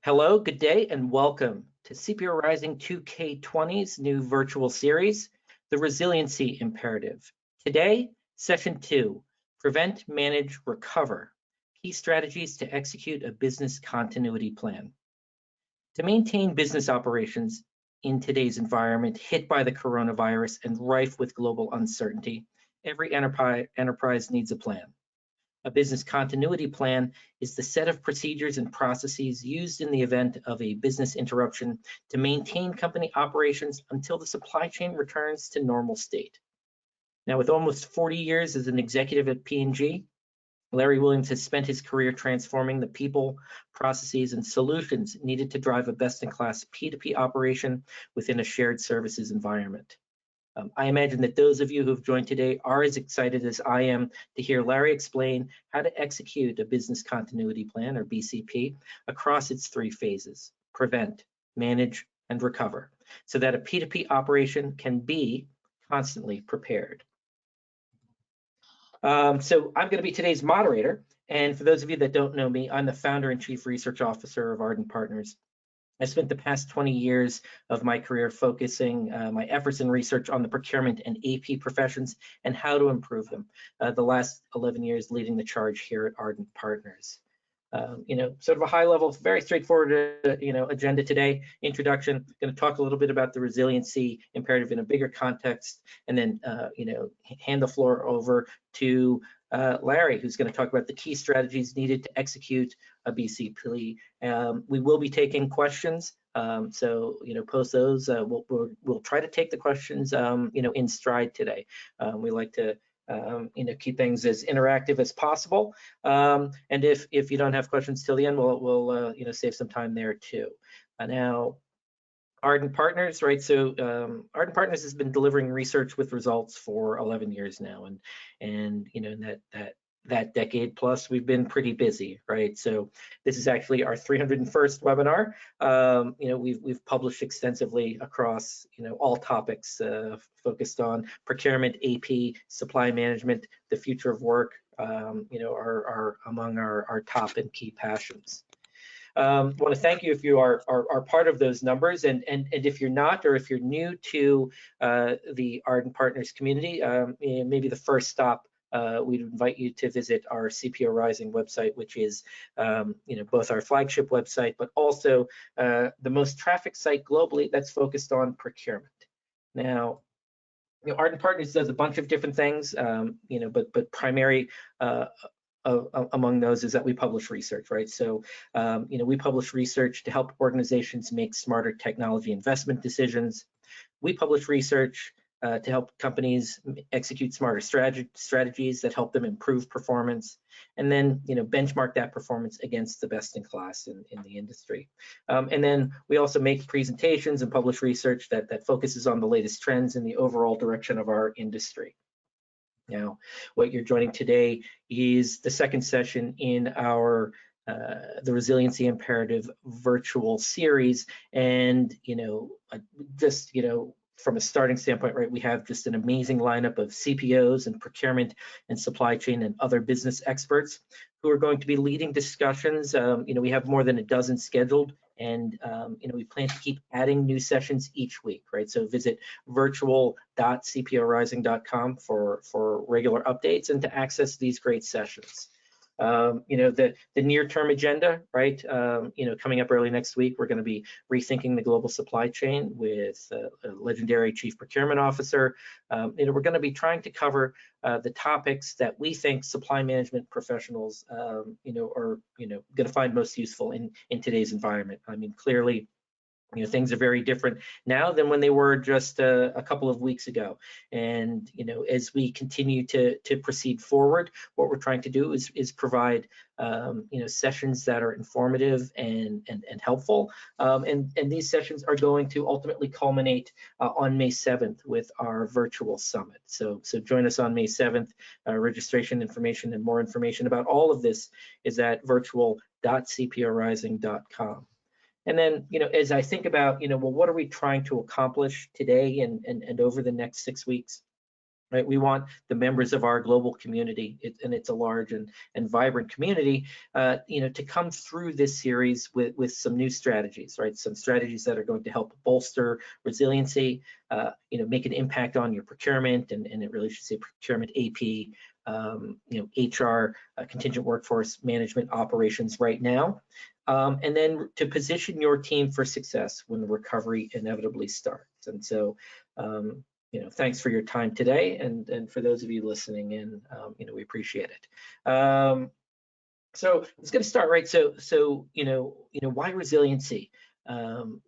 Hello, good day, and welcome to CPO Rising 2K20's new virtual series, the Resiliency Imperative. Today, Session 2, Prevent, Manage, Recover, Key Strategies to Execute a Business Continuity Plan. To maintain business operations in today's environment hit by the coronavirus and rife with global uncertainty, every enterprise needs a plan. A business continuity plan is the set of procedures and processes used in the event of a business interruption to maintain company operations until the supply chain returns to normal state. Now, with almost 40 years as an executive at P&G, Larry Williams has spent his career transforming the people, processes, and solutions needed to drive a best-in-class P2P operation within a shared services environment. I imagine that those of you who've joined today are as excited as I am to hear Larry explain how to execute a business continuity plan, or BCP, across its three phases: prevent, manage, and recover, so that a P2P operation can be constantly prepared. So I'm going to be today's moderator, and for those of you that don't know me, I'm the founder and chief research officer of Ardent Partners. I spent the past 20 years of my career focusing my efforts in research on the procurement and AP professions and how to improve them. The last 11 years leading the charge here at Ardent Partners. Sort of a high level, very straightforward, agenda today. Introduction, going to talk a little bit about the resiliency imperative in a bigger context, and then, hand the floor over to Larry, who's going to talk about the key strategies needed to execute a BCP. We will be taking questions, so post those. We'll try to take the questions, in stride today. We like to keep things as interactive as possible. And if you don't have questions till the end, we'll save some time there too. Now, Ardent Partners, right? So Ardent Partners has been delivering research with results for 11 years now, and in that decade plus, we've been pretty busy, right? So this is actually our 301st webinar. We've published extensively across all topics focused on procurement, AP, supply management, the future of work. Are among our top and key passions. Want to thank you if you are part of those numbers, and if you're not, or if you're new to the Ardent Partners community, maybe the first stop, we'd invite you to visit our CPO Rising website, which is both our flagship website, but also the most trafficked site globally that's focused on procurement. Now, Ardent Partners does a bunch of different things, but primary among those is that we publish research, right? So, we publish research to help organizations make smarter technology investment decisions. We publish research to help companies execute smarter strategies that help them improve performance, and then benchmark that performance against the best in class in the industry. And then we also make presentations and publish research that focuses on the latest trends in the overall direction of our industry. Now, what you're joining today is the second session in our the Resiliency Imperative virtual series, and from a starting standpoint, right, we have just an amazing lineup of CPOs and procurement and supply chain and other business experts who are going to be leading discussions. We have more than a dozen scheduled, and we plan to keep adding new sessions each week, right? So visit virtual.cporising.com for regular updates and to access these great sessions. The near-term agenda, right? Coming up early next week, we're going to be rethinking the global supply chain with a legendary chief procurement officer. We're going to be trying to cover the topics that we think supply management professionals, are going to find most useful in today's environment. I mean, clearly, things are very different now than when they were just a couple of weeks ago. And as we continue to proceed forward, what we're trying to do is provide sessions that are informative and helpful. And these sessions are going to ultimately culminate on May 7th with our virtual summit. So join us on May 7th. Registration information and more information about all of this is at virtual.cporising.com. And then, as I think about, well, what are we trying to accomplish today and over the next 6 weeks? right? We want the members of our global community, and it's a large and vibrant community, to come through this series with some new strategies, right? Some strategies that are going to help bolster resiliency, make an impact on your procurement, and it really should say procurement, AP, HR, contingent workforce management operations right now, and then to position your team for success when the recovery inevitably starts. And so, thanks for your time today, and for those of you listening in, we appreciate it. So let's get started, right? So why resiliency? And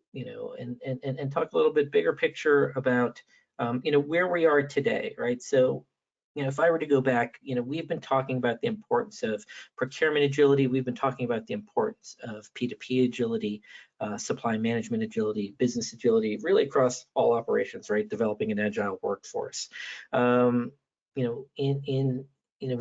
talk a little bit bigger picture about where we are today, right? So if I were to go back, we've been talking about the importance of procurement agility. We've been talking about the importance of P2P agility, supply management agility, business agility, really across all operations, right? Developing an agile workforce. We've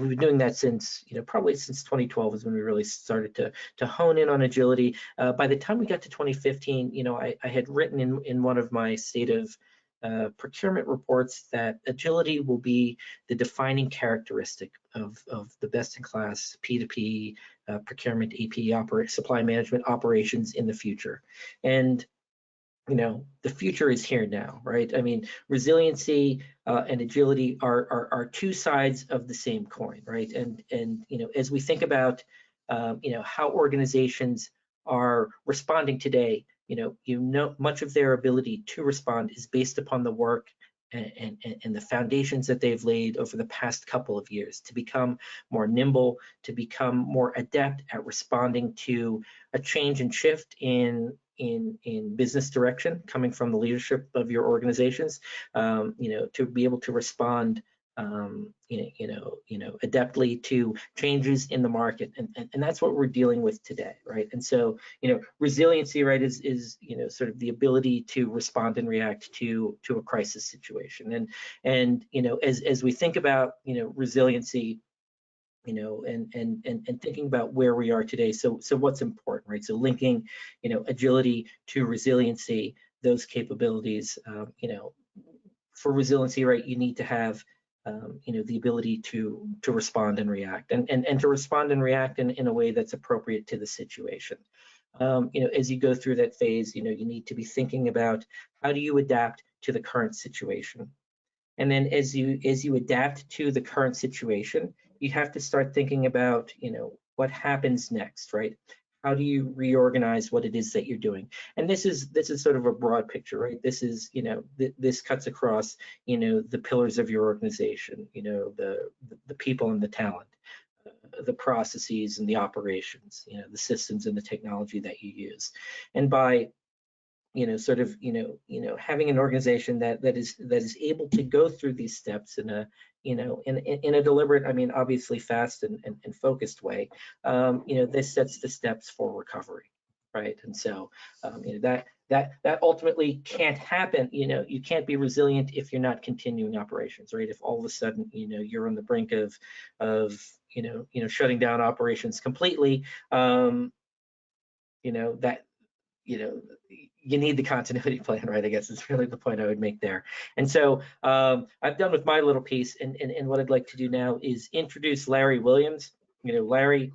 been doing that since, probably since 2012 is when we really started to hone in on agility. By the time we got to 2015, I had written in one of my state of procurement reports that agility will be the defining characteristic of the best-in-class P2P procurement, AP, supply management operations in the future. And the future is here now, right? I mean, resiliency and agility are two sides of the same coin, right? And as we think about how organizations are responding today, much of their ability to respond is based upon the work and the foundations that they've laid over the past couple of years to become more nimble, to become more adept at responding to a change and shift in business direction coming from the leadership of your organizations, to be able to respond adeptly to changes in the market, and that's what we're dealing with today, right? And so, resiliency, right, is sort of the ability to respond and react to a crisis situation, and as we think about resiliency, and thinking about where we are today. So what's important, right? So linking, agility to resiliency, those capabilities, for resiliency, right, you need to have the ability to respond and react, and to respond and react in a way that's appropriate to the situation. As you go through that phase, you need to be thinking about how do you adapt to the current situation. And then as you adapt to the current situation, you have to start thinking about, what happens next, right? How do you reorganize what it is that you're doing? And this is sort of a broad picture, right? This is, this cuts across, the pillars of your organization, the people and the talent, the processes and the operations, the systems and the technology that you use. And by having an organization that is able to go through these steps in a deliberate, I mean, obviously fast and focused way, this sets the steps for recovery, right? And so, that ultimately can't happen. You can't be resilient if you're not continuing operations, right? If all of a sudden, you're on the brink of shutting down operations completely, you need the continuity plan, right? I guess is really the point I would make there. And so I've done with my little piece, and what I'd like to do now is introduce Larry Williams. Larry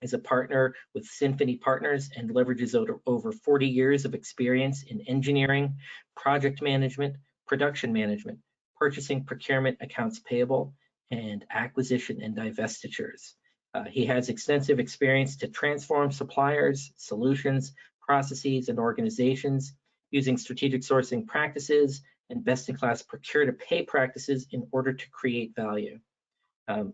is a partner with Symphony Partners and leverages over 40 years of experience in engineering, project management, production management, purchasing, procurement, accounts payable, and acquisition and divestitures. He has extensive experience to transform suppliers, solutions, processes, and organizations using strategic sourcing practices and best-in-class procure-to-pay practices in order to create value.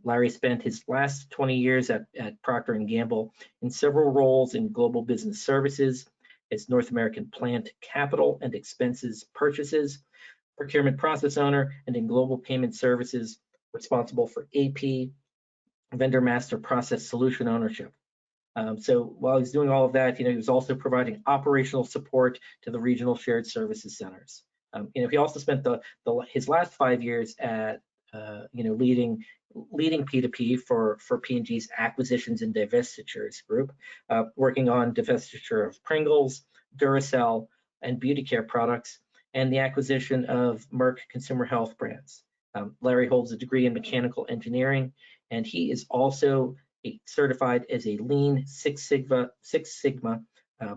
Larry spent his last 20 years at Procter & Gamble in several roles in global business services, as North American plant capital and expenses purchases, procurement process owner, and in global payment services, responsible for AP, vendor master process solution ownership. So while he's doing all of that, he was also providing operational support to the regional shared services centers. He also spent his last 5 years at leading P2P for P&G's acquisitions and divestitures group, working on divestiture of Pringles, Duracell, and beauty care products, and the acquisition of Merck consumer health brands. Larry holds a degree in mechanical engineering, and he is also certified as a Lean Six Sigma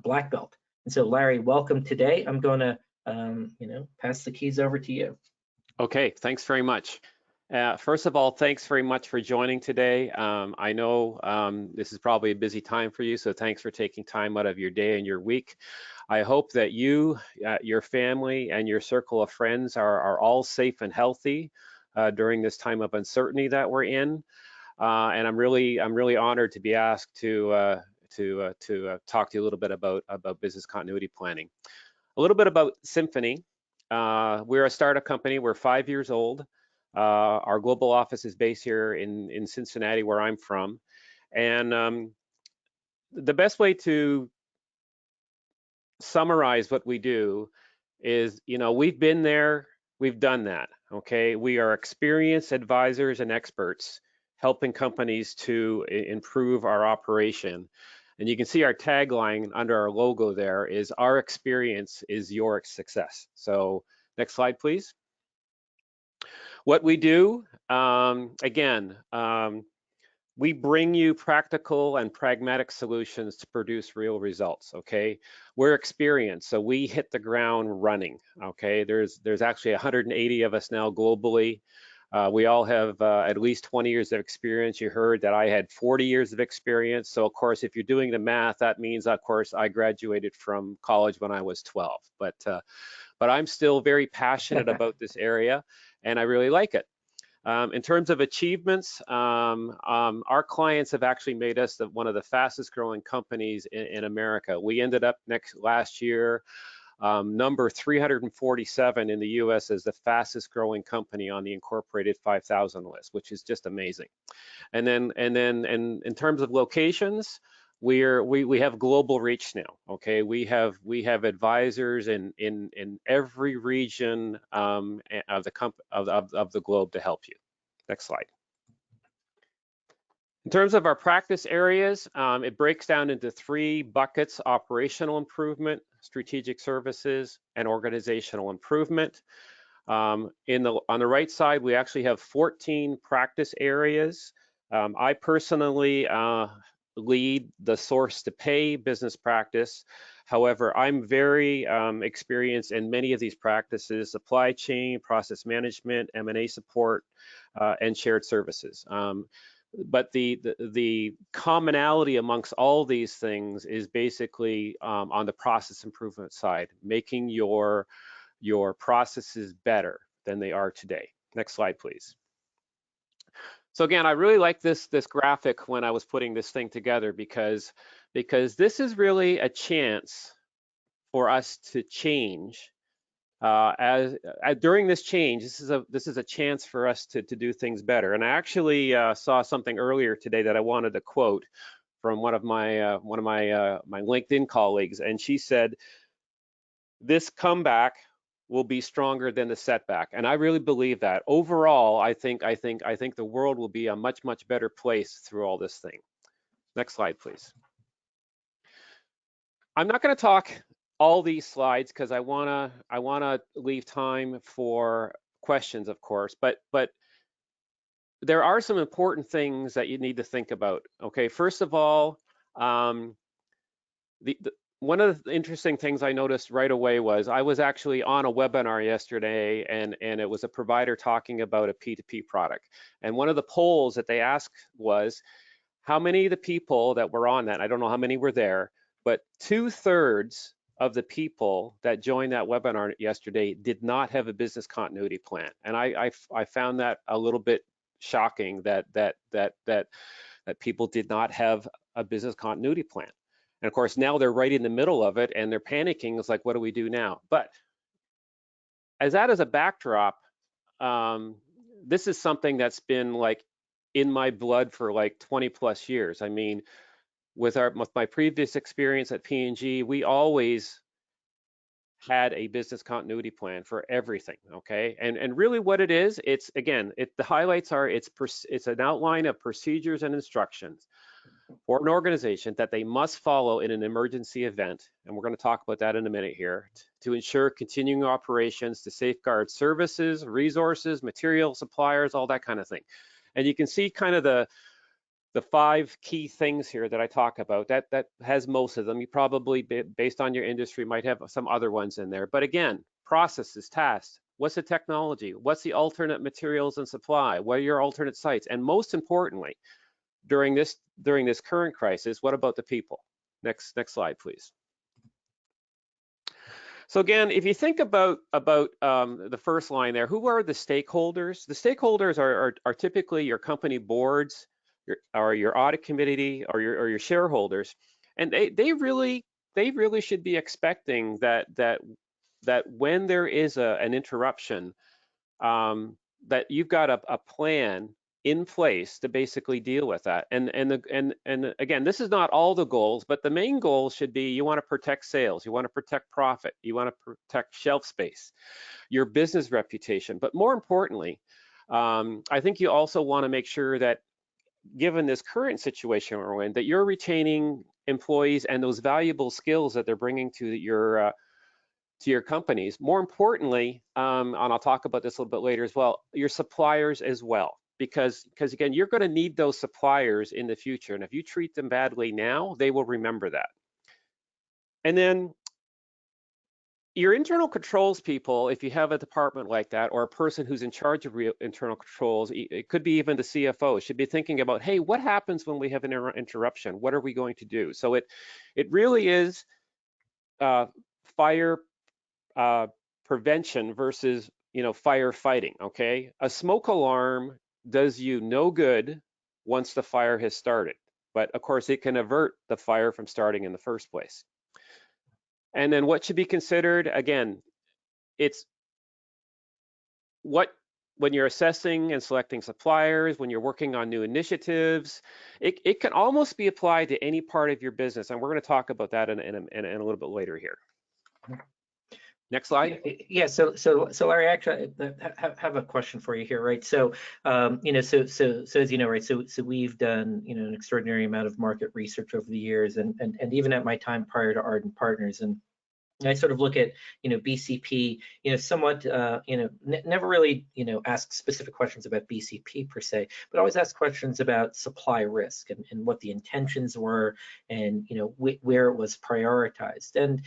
black belt. And so, Larry, welcome today. I'm going to, pass the keys over to you. Okay, thanks very much. First of all, thanks very much for joining today. I know this is probably a busy time for you, so thanks for taking time out of your day and your week. I hope that you, your family, and your circle of friends are all safe and healthy during this time of uncertainty that we're in. And I'm really honored to be asked to talk to you a little bit about business continuity planning. A little bit about Symphony. We're a startup company. We're 5 years old. Our global office is based here in Cincinnati, where I'm from. And the best way to summarize what we do is, we've been there, we've done that, okay? We are experienced advisors and experts helping companies to improve our operation. And you can see our tagline under our logo there is, our experience is your success. So next slide, please. What we do, we bring you practical and pragmatic solutions to produce real results, okay? We're experienced, so we hit the ground running, okay? There's actually 180 of us now globally. We all have at least 20 years of experience. You heard that I had 40 years of experience. So of course, if you're doing the math, that means, of course, I graduated from college when I was 12. But I'm still very passionate about this area, and I really like it. In terms of achievements, our clients have actually made us one of the fastest growing companies in America. We ended up last year number 347 in the US as the fastest growing company on the Incorporated 5,000 list, which is just amazing. And then in terms of locations, we have global reach now. Okay, we have advisors in every region of the globe to help you. Next slide. In terms of our practice areas, it breaks down into 3 buckets: operational improvement, strategic services, and organizational improvement. On the right side, we actually have 14 practice areas. I personally lead the source to pay business practice. However, I'm very experienced in many of these practices: supply chain, process management, M&A support, and shared services. But the commonality amongst all these things is basically on the process improvement side, making your processes better than they are today. Next slide, please. So again, I really like this graphic when I was putting this thing together, because this is really a chance for us to change. During this change, this is a chance for us to do things better. And I actually saw something earlier today that I wanted to quote from one of my LinkedIn colleagues, and she said, "This comeback will be stronger than the setback." And I really believe that. Overall, I think the world will be a much better place through all this thing. Next slide, please. I'm not going to talk all these slides because I wanna leave time for questions, of course, but there are some important things that you need to think about. Okay, first of all, one of the interesting things I noticed right away was I was actually on a webinar yesterday, and it was a provider talking about a P2P product. And one of the polls that they asked was, how many of the people that were on that, I don't know how many were there, but 2/3 of the people that joined that webinar yesterday did not have a business continuity plan. And I found that a little bit shocking that people did not have a business continuity plan. And of course, now they're right in the middle of it and they're panicking. It's like, what do we do now? But as a backdrop, this is something that's been like in my blood for like 20+ years. I mean, with my previous experience at P&G, we always had a business continuity plan for everything, okay? And really what it is, it's, again, the highlights are, it's an outline of procedures and instructions for an organization that they must follow in an emergency event, and we're going to talk about that in a minute here, to ensure continuing operations, to safeguard services, resources, materials, suppliers, all that kind of thing. And you can see kind of the 5 key things here that I talk about. That has most of them. You probably, based on your industry, might have some other ones in there. But again, processes, tasks, what's the technology? What's the alternate materials and supply? What are your alternate sites? And most importantly, during this current crisis, what about the people? Next slide, please. So again, if you think about the first line there, who are the stakeholders? The stakeholders are typically your company boards, your audit committee, or your shareholders, and they really should be expecting that when there is an interruption, that you've got a plan in place to basically deal with that. And again, this is not all the goals, but the main goal should be you want to protect sales, you want to protect profit, you want to protect shelf space, your business reputation. But more importantly, I think you also want to make sure that, given this current situation we're in, that you're retaining employees and those valuable skills that they're bringing to your companies. More importantly, and I'll talk about this a little bit later as well, your suppliers as well, because again, you're going to need those suppliers in the future, and if you treat them badly now, they will remember that. And then your internal controls people, if you have a department like that, or a person who's in charge of internal controls, it could be even the CFO, should be thinking about, hey, what happens when we have an interruption? What are we going to do? So it really is fire prevention versus firefighting. Okay, a smoke alarm does you no good once the fire has started, but of course it can avert the fire from starting in the first place. And then what should be considered, again, it's when you're assessing and selecting suppliers, when you're working on new initiatives, it can almost be applied to any part of your business, and we're going to talk about that in a little bit later here. Next slide. Yeah. So Larry, actually, I have a question for you here, right? So, so as you know, right? So we've done, an extraordinary amount of market research over the years, and even at my time prior to Ardent Partners, and I sort of look at, BCP, somewhat, never really, ask specific questions about BCP per se, but always ask questions about supply risk and what the intentions were, and where it was prioritized. And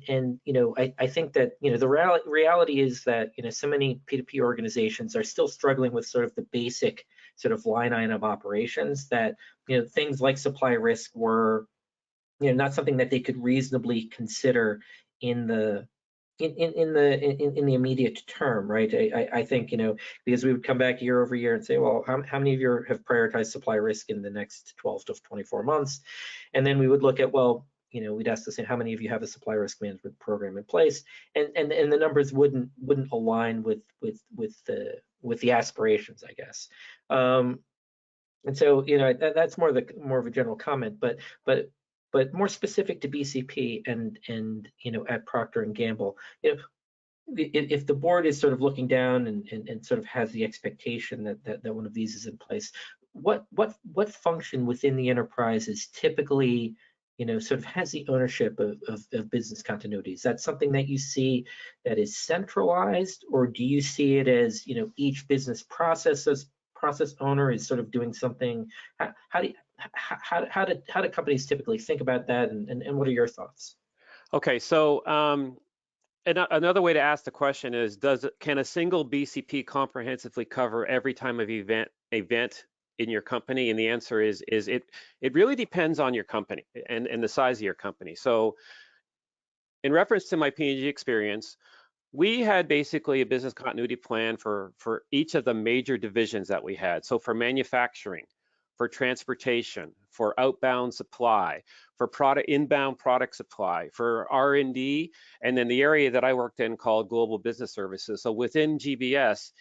I think that the reality is that so many P2P organizations are still struggling with sort of the basic sort of line item operations, that things like supply risk were not something that they could reasonably consider in the immediate term, right? I think because we would come back year over year and say, well, how many of you have prioritized supply risk in the next 12 to 24 months? And then we would look at, well, we'd ask the same, how many of you have a supply risk management program in place? And the numbers wouldn't align with the aspirations, I guess. And so that's more of a general comment, but more specific to BCP and at Procter and Gamble, if the board is sort of looking down and sort of has the expectation that one of these is in place, what function within the enterprise is typically sort of has the ownership of business continuity? Is that something that you see that is centralized, or do you see it as each business process owner is sort of doing something? How do companies typically think about that, and what are your thoughts? Okay, so another way to ask the question is, can a single BCP comprehensively cover every time of event in your company? And the answer is it really depends on your company and the size of your company. So in reference to my P&G experience, we had basically a business continuity plan for each of the major divisions that we had. So for manufacturing, for transportation, for outbound supply, for inbound product supply, for R&D, and then the area that I worked in called Global Business Services. So within GBS,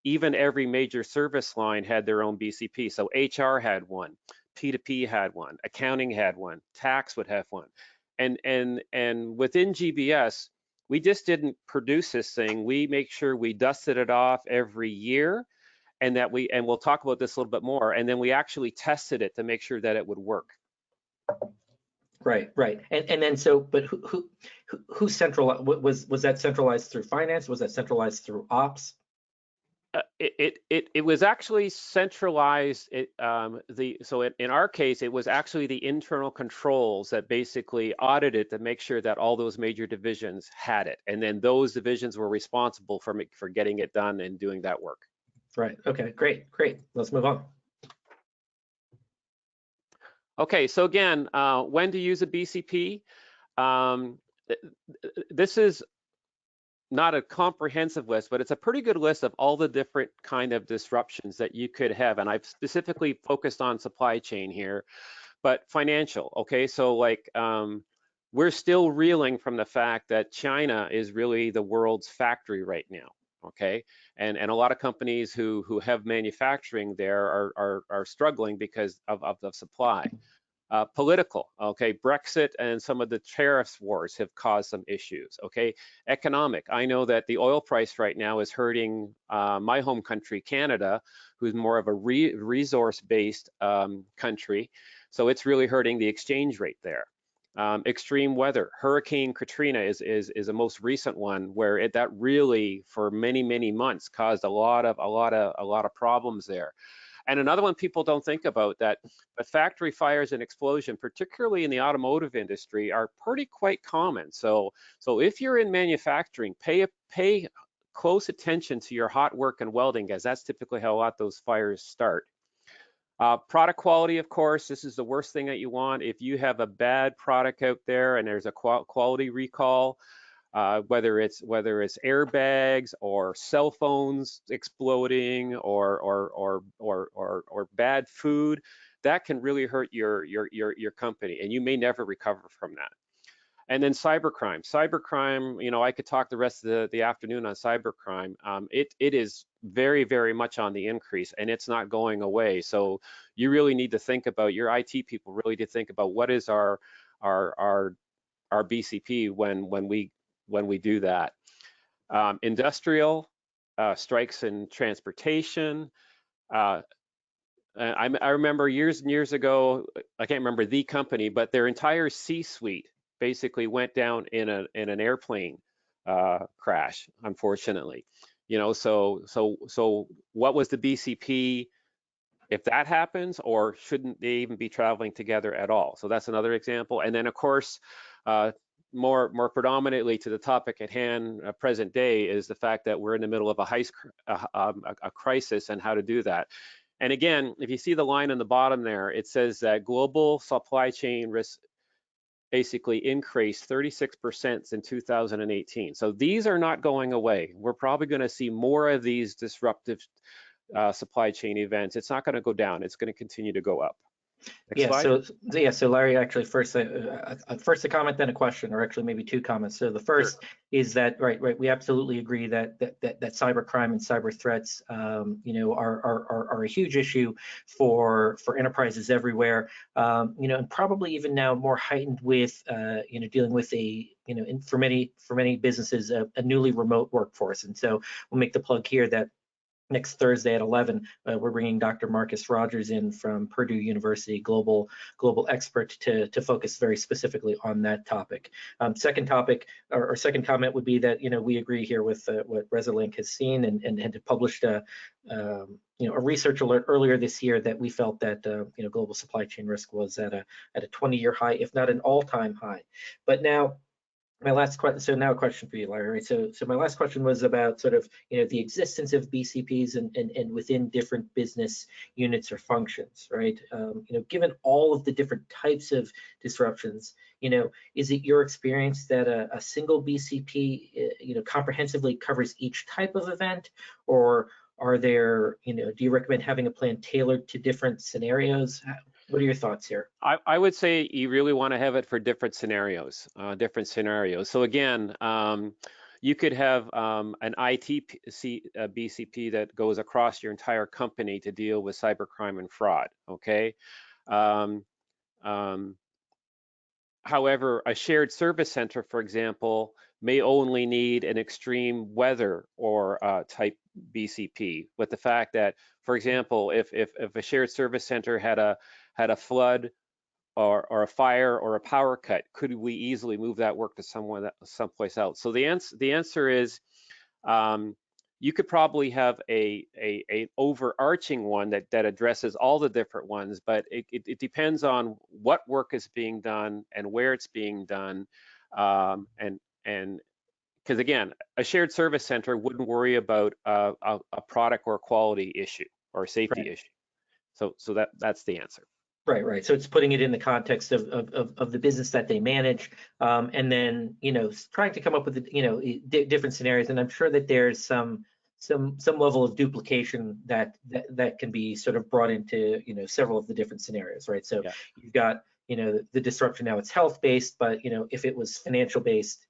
even every major service line had their own BCP. So HR had one, P2P had one, accounting had one, tax would have one. And within GBS, we just didn't produce this thing. We make sure we dusted it off every year, and we'll talk about this a little bit more, and then we actually tested it to make sure that it would work. Right, right. And then so, but who centralized, was that centralized through finance? Was that centralized through ops? It was actually centralized. So in our case, it was actually the internal controls that basically audited to make sure that all those major divisions had it, and then those divisions were responsible for getting it done and doing that work. Right. Okay. Great. Great. Let's move on. Okay. So again, when to use a BCP? This is not a comprehensive list, but it's a pretty good list of all the different kind of disruptions that you could have. And I've specifically focused on supply chain here, but financial. Okay, so like we're still reeling from the fact that China is really the world's factory right now. Okay, and a lot of companies who have manufacturing there are struggling because of the supply. Political, okay, Brexit and some of the tariffs wars have caused some issues, okay. Economic, I know that the oil price right now is hurting my home country, Canada, who's more of a resource-based country, so it's really hurting the exchange rate there. Extreme weather, Hurricane Katrina is a most recent one where that really, for many months, caused a lot of problems there. And another one people don't think about, that but factory fires and explosion, particularly in the automotive industry, are quite common. So if you're in manufacturing, pay close attention to your hot work and welding, as that's typically how a lot of those fires start. Product quality, of course, this is the worst thing that you want. If you have a bad product out there and there's a quality recall, whether it's airbags or cell phones exploding or bad food, that can really hurt your company, and you may never recover from that. And then cybercrime. Cybercrime, you know, I could talk the rest of the afternoon on cybercrime. It is very much on the increase, and it's not going away. So you really need to think about, your IT people really need to think about what is our BCP when we do that. Industrial, strikes in transportation. I remember years and years ago, I can't remember the company, but their entire C-suite basically went down in an airplane crash, unfortunately. You know, so what was the BCP if that happens, or shouldn't they even be traveling together at all? So that's another example. And then of course, more predominantly to the topic at hand, present day, is the fact that we're in the middle of a crisis and how to do that. And again, if you see the line on the bottom there, it says that global supply chain risk basically increased 36% in 2018. So these are not going away. We're probably going to see more of these disruptive supply chain events. It's not going to go down. It's going to continue to go up. Next slide. So Larry, actually first a comment, then a question, or actually maybe two comments. So the first is that right, we absolutely agree that cybercrime and cyber threats, you know, are a huge issue for enterprises everywhere, you know, and probably even now more heightened with you know, dealing with for many businesses a newly remote workforce. And so we'll make the plug here that next Thursday at 11, we're bringing Dr. Marcus Rogers in from Purdue University, global expert, to focus very specifically on that topic. Second topic, or second comment, would be that, you know, we agree here with what Resilink has seen and had published a you know, a research alert earlier this year that we felt that you know, global supply chain risk was at a 20-year high, if not an all-time high. But now, my last question, so now a question for you, Larry. So my last question was about sort of, you know, the existence of BCPs and within different business units or functions, right? You know, given all of the different types of disruptions, you know, is it your experience that a single BCP, you know, comprehensively covers each type of event, or are there, you know, do you recommend having a plan tailored to different scenarios? What are your thoughts here? I would say you really want to have it for different scenarios. So again, you could have an IT BCP that goes across your entire company to deal with cybercrime and fraud, okay? However, a shared service center, for example, may only need an extreme weather or type BCP, with the fact that, for example, if a shared service center had a flood or a fire or a power cut, could we easily move that work to someplace else? So the answer is, you could probably have a overarching one that addresses all the different ones, but it depends on what work is being done and where it's being done, and because again, a shared service center wouldn't worry about a product or a quality issue or a safety issue. So that's the answer. Right. So it's putting it in the context of the business that they manage, and then trying to come up with different scenarios. And I'm sure that there's some level of duplication that can be sort of brought into several of the different scenarios, right? So Yeah. you've got the disruption now, it's health based, but if it was financial based,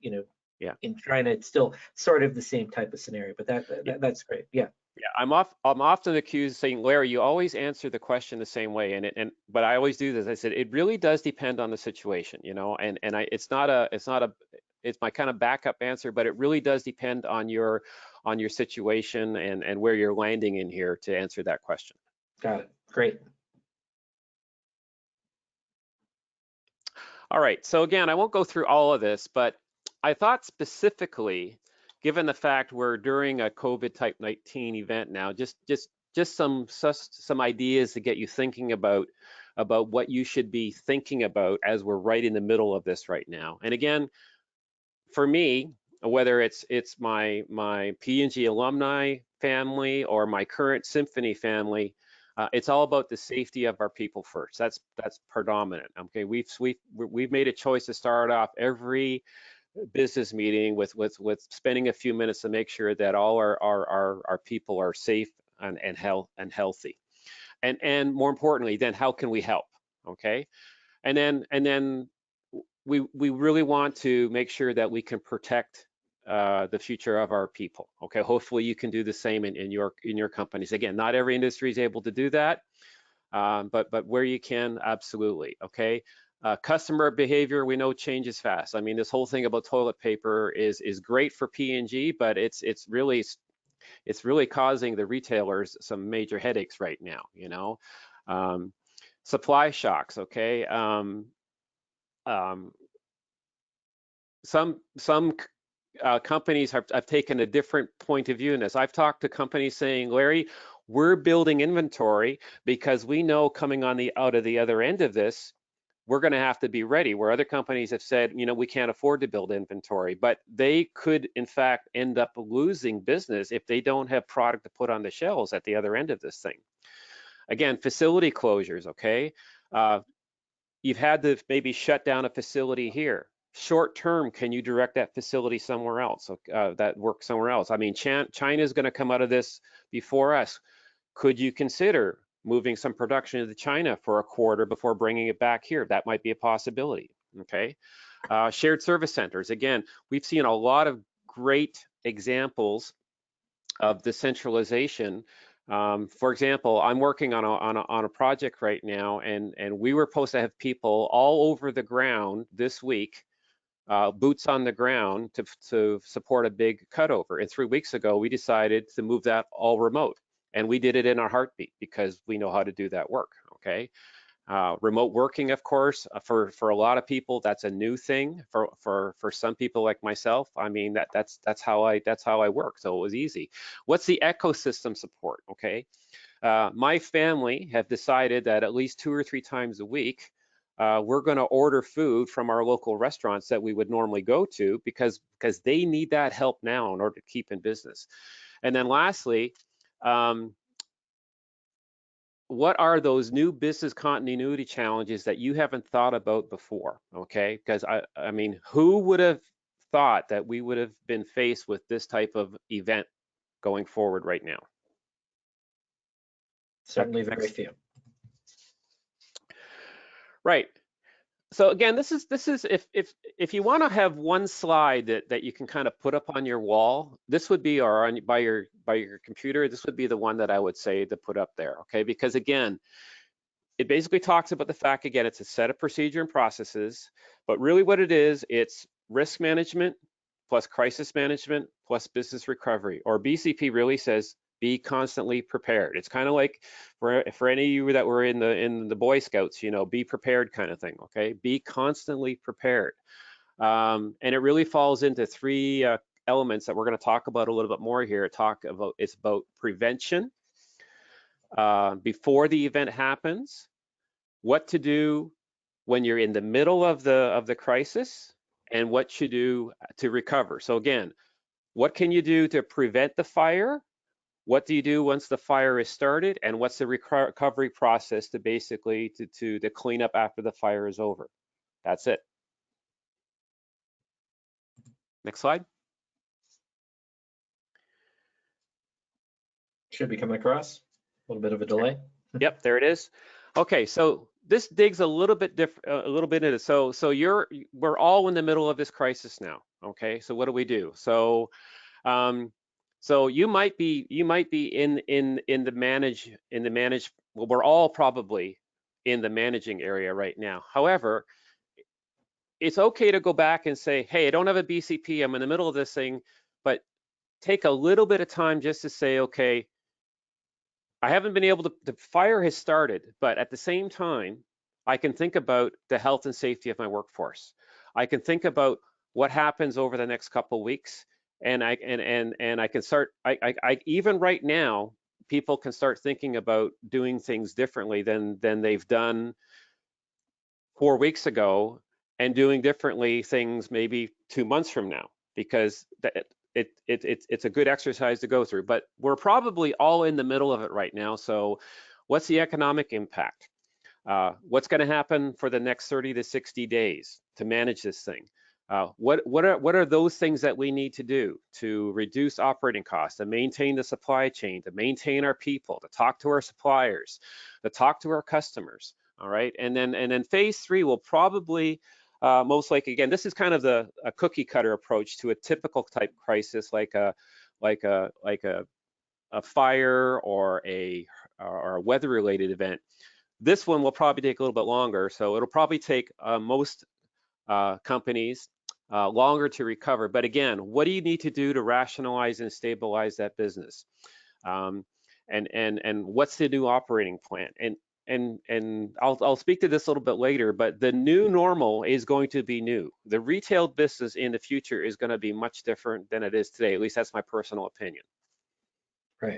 Yeah. in China, it's still sort of the same type of scenario. But that's great. Yeah. Yeah, I'm often accused of saying, Larry, you always answer the question the same way, but I always do this. I said it really does depend on the situation, and it's my kind of backup answer, but it really does depend on your situation and where you're landing in here to answer that question. Got it. Great. All right. So again, I won't go through all of this, but I thought specifically, given the fact we're during a COVID type 19 event now, just some ideas to get you thinking about what you should be thinking about as we're right in the middle of this right now. And again, for me, whether it's my P&G alumni family or my current Symphony family, it's all about the safety of our people first. That's predominant. Okay, we've made a choice to start off every business meeting with spending a few minutes to make sure that all our people are safe and healthy, and more importantly, then how can we help? Okay, and then we really want to make sure that we can protect the future of our people. Okay, hopefully you can do the same in your companies. Again, not every industry is able to do that, but where you can, absolutely. Okay. Customer behavior, we know changes fast. I mean, this whole thing about toilet paper is great for P&G, but it's really causing the retailers some major headaches right now. Supply shocks. Okay. Some companies have taken a different point of view in this. I've talked to companies saying, Larry, we're building inventory because we know coming out of the other end of this, we're going to have to be ready, where other companies have said, we can't afford to build inventory, but they could in fact end up losing business if they don't have product to put on the shelves at the other end of this thing. Again, facility closures. Okay, you've had to maybe shut down a facility here. Short term, can you direct that facility somewhere else, that work somewhere else? I mean, China is going to come out of this before us. Could you consider moving some production to China for a quarter before bringing it back here? That might be a possibility. Okay. Shared service centers. Again, we've seen a lot of great examples of decentralization. For example, I'm working on a project right now, and we were supposed to have people all over the ground this week, boots on the ground to support a big cutover. And 3 weeks ago, we decided to move that all remote. And we did it in a heartbeat because we know how to do that work. Okay. Remote working, of course, for a lot of people, that's a new thing. For some people like myself, I mean, that's how I work. So it was easy. What's the ecosystem support? Okay. My family have decided that at least 2 or 3 times a week, we're going to order food from our local restaurants that we would normally go to because they need that help now in order to keep in business. And then lastly, what are those new business continuity challenges that you haven't thought about before? Okay, because I mean, who would have thought that we would have been faced with this type of event going forward right now? Certainly very few. Right. So again, this is if you want to have one slide that you can kind of put up on your wall, this would be, or by your computer, this would be the one that I would say to put up there. Okay, because again, it basically talks about the fact, again, it's a set of procedure and processes, but really what it is, it's risk management, plus crisis management plus business recovery, or BCP really says be constantly prepared. It's kind of like for any of you that were in the Boy Scouts, you know, be prepared kind of thing. Okay, be constantly prepared, and it really falls into three elements that we're going to talk about a little bit more here. It's about prevention before the event happens, what to do when you're in the middle of the crisis, and what you do to recover. So again, what can you do to prevent the fire? What do you do once the fire is started? And what's the recovery process to basically to clean up after the fire is over? That's it. Next slide. Should be coming across. A little bit of a delay. Yep, there it is. Okay, so this digs a little bit different, a little bit into. So we're all in the middle of this crisis now. Okay, so what do we do? So you might be in the manage. Well, we're all probably in the managing area right now. However, it's okay to go back and say, hey, I don't have a BCP. I'm in the middle of this thing, but take a little bit of time just to say, okay, I haven't been able to, the fire has started, but at the same time, I can think about the health and safety of my workforce. I can think about what happens over the next couple of weeks, and I can start. I even right now, people can start thinking about doing things differently than they've done 4 weeks ago, and doing differently things maybe 2 months from now, because it's a good exercise to go through. But we're probably all in the middle of it right now. So what's the economic impact? What's going to happen for the next 30 to 60 days to manage this thing? What are those things that we need to do to reduce operating costs, to maintain the supply chain, to maintain our people, to talk to our suppliers, to talk to our customers? All right, and then phase 3 will probably most likely, again, this is kind of a cookie cutter approach to a typical type crisis, like a fire or a weather related event. This one will probably take a little bit longer, so it'll probably take most companies longer to recover. But again, what do you need to do to rationalize and stabilize that business? And what's the new operating plan? And I'll speak to this a little bit later, but the new normal is going to be new. The retail business in the future is going to be much different than it is today. At least that's my personal opinion.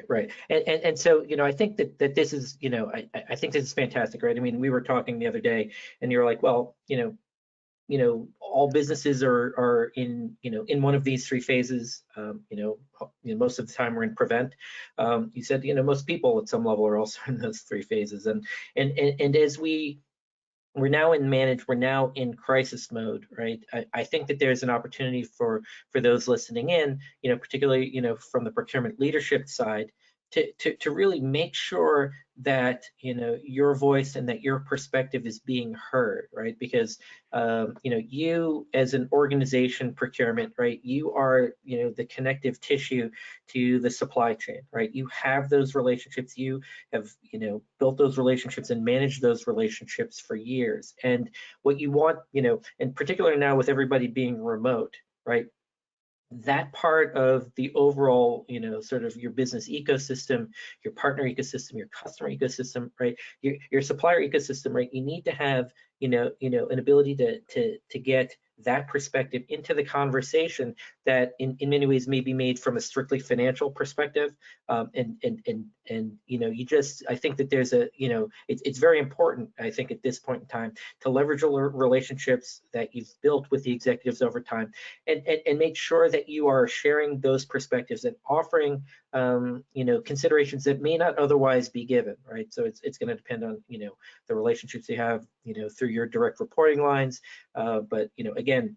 Right. And so, you know, I think that this is, you know, I think this is fantastic, right? I mean, we were talking the other day and you're like, well, you know, all businesses are in, you know, in one of these 3 phases. Most of the time we're in prevent. You said, you know, most people at some level are also in those 3 phases. And as we're now in manage, we're now in crisis mode, right? I think that there's an opportunity for those listening in, you know, particularly, you know, from the procurement leadership side, to really make sure that, you know, your voice and that your perspective is being heard, right? Because, you know, you as an organization, procurement, right? You are, you know, the connective tissue to the supply chain, right? You have those relationships. You have, you know, built those relationships and managed those relationships for years. And what you want, you know, in particular now with everybody being remote, right? That part of the overall, you know, sort of your business ecosystem, your partner ecosystem, your customer ecosystem, right? Your supplier ecosystem, right? You need to have, you know, an ability to get that perspective into the conversation that in many ways may be made from a strictly financial perspective. And you know, I think that there's a, you know, it's very important, I think at this point in time, to leverage relationships that you've built with the executives over time and make sure that you are sharing those perspectives and offering, you know, considerations that may not otherwise be given, right? So it's going to depend on, you know, the relationships you have, you know, through your direct reporting lines. But, you know, again,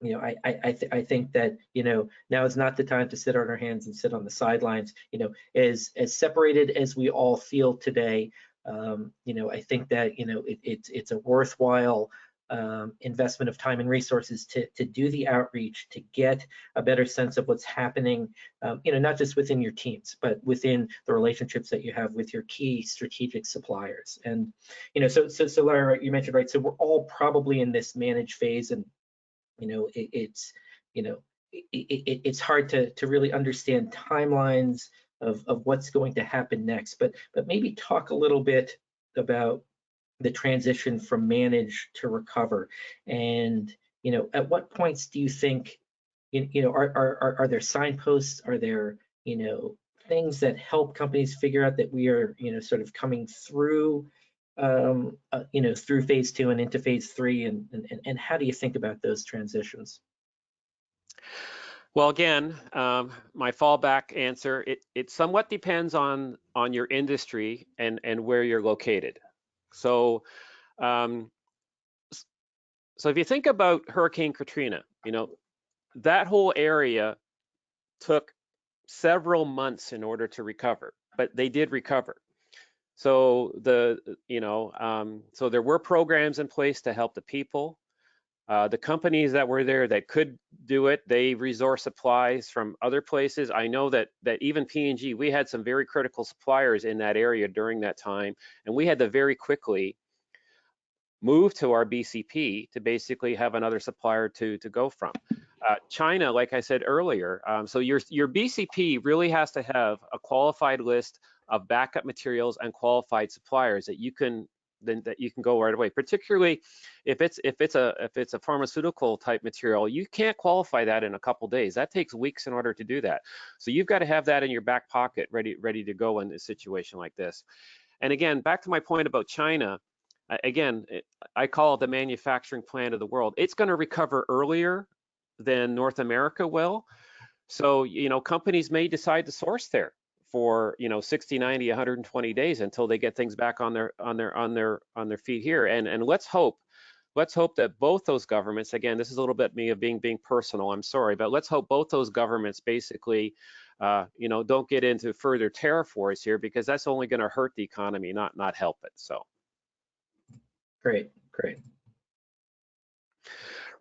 you know, I think that, you know, now is not the time to sit on our hands and sit on the sidelines. You know, as separated as we all feel today, you know, I think that, you know, it's a worthwhile investment of time and resources to do the outreach, to get a better sense of what's happening, you know, not just within your teams, but within the relationships that you have with your key strategic suppliers. And, you know, so Lara, you mentioned, right, so we're all probably in this manage phase, and, you know, it's, you know, it's hard to really understand timelines of what's going to happen next. But maybe talk a little bit about the transition from manage to recover, and at what points do you think are there signposts? Are there things that help companies figure out that we are sort of coming through through phase 2 and into phase 3, and how do you think about those transitions? Well, again, my fallback answer, it somewhat depends on your industry and where you're located. So, so if you think about Hurricane Katrina, that whole area took several months in order to recover, but they did recover. So so there were programs in place to help the people. The companies that were there that could do it, they resource supplies from other places. I know that even P&G, we had some very critical suppliers in that area during that time, and we had to very quickly move to our BCP to basically have another supplier to go from. China, like I said earlier, so your BCP really has to have a qualified list of backup materials and qualified suppliers that you can go right away. Particularly if it's a pharmaceutical type material, you can't qualify that in a couple days. That takes weeks in order to do that. So you've got to have that in your back pocket, ready to go in a situation like this. And again, back to my point about China. Again, I call it the manufacturing plant of the world. It's going to recover earlier than North America will. So, companies may decide to source there for 60, 90, 120 days until they get things back on their feet here. And let's hope that both those governments, again, this is a little bit me of being personal, I'm sorry, but let's hope both those governments basically don't get into further tariff wars here, because that's only going to hurt the economy, not help it. So great.